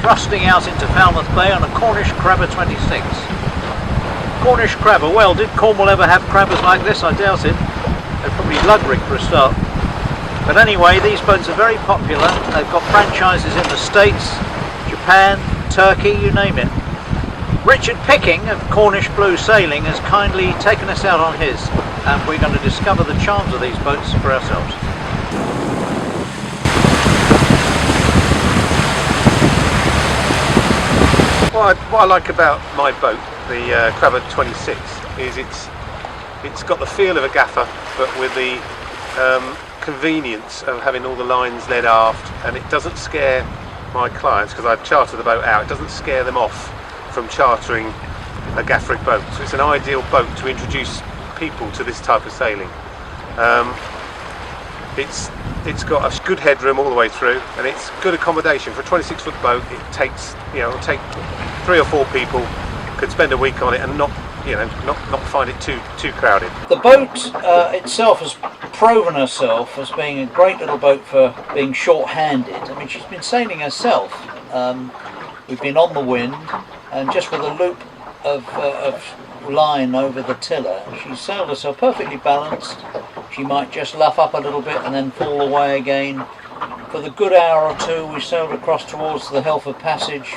thrusting out into Falmouth Bay on a Cornish Crabber 26. Cornish Crabber, well, did Cornwall ever have crabbers like this? I doubt it. They're probably lug rigged for a start. But anyway, these boats are very popular. They've got franchises in the States, Japan, Turkey, you name it. Richard Picking of Cornish Blue Sailing has kindly taken us out on his, and we're going to discover the charms of these boats for ourselves. What I like about my boat, the Crabber 26, is it's got the feel of a gaffer, but with the convenience of having all the lines led aft, and it doesn't scare my clients, because I've chartered the boat out, it doesn't scare them off from chartering a gaff rig boat. So it's an ideal boat to introduce people to this type of sailing. It's got a good headroom all the way through, and it's good accommodation for a 26-foot boat. It takes, it'll take 3 or 4 people, could spend a week on it and not find it too crowded. The boat itself has proven herself as being a great little boat for being short-handed. I mean, she's been sailing herself. We've been on the wind, and just with a loop of line over the tiller, she's sailed herself perfectly balanced. She might just luff up a little bit and then fall away again. For the good hour or two we sailed across towards the Helfer Passage,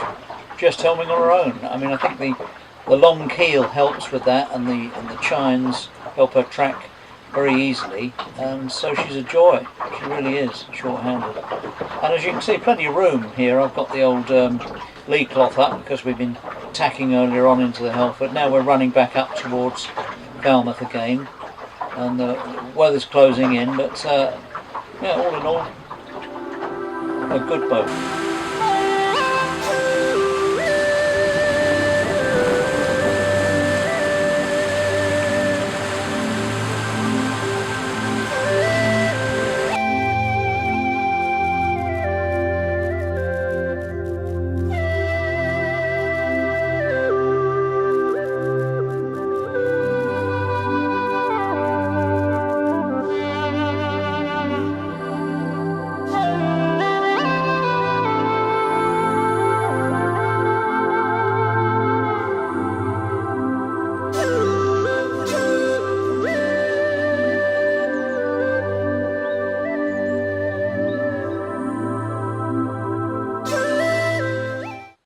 just helming on her own. I mean, I think the long keel helps with that, and the chines help her track very easily, and so she's a joy. She really is short-handed. And as you can see, plenty of room here. I've got the old lee cloth up because we've been tacking earlier on into the Helfer. Now we're running back up towards Falmouth again, and the weather's closing in, but yeah, all in all, a good boat.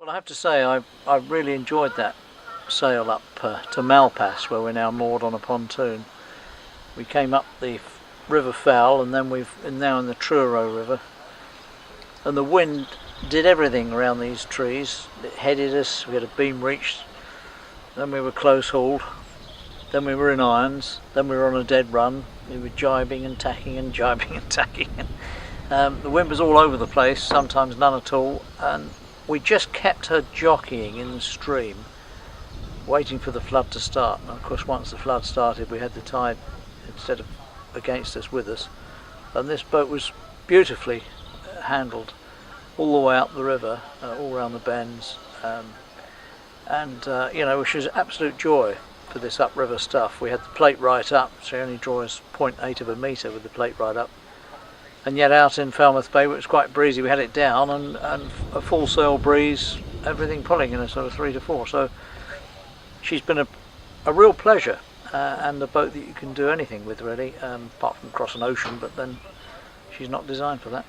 I have to say I really enjoyed that sail up to Malpass, where we're now moored on a pontoon. We came up the River Fowl, and then we're now in the Truro River, and the wind did everything around these trees. It headed us, we had a beam reached, then we were close hauled, then we were in irons, then we were on a dead run. We were jibing and tacking and jibing and tacking. The wind was all over the place, sometimes none at all, and we just kept her jockeying in the stream, waiting for the flood to start. And of course, once the flood started, we had the tide instead of against us, with us. And this boat was beautifully handled all the way up the river, all around the bends. Which was absolute joy for this upriver stuff. We had the plate right up, so you only draw us 0.8 of a metre with the plate right up. And yet out in Falmouth Bay, which was quite breezy, we had it down, and a full sail breeze, everything pulling in a sort of 3 to 4. So she's been a real pleasure, and a boat that you can do anything with, really, apart from cross an ocean, but then she's not designed for that.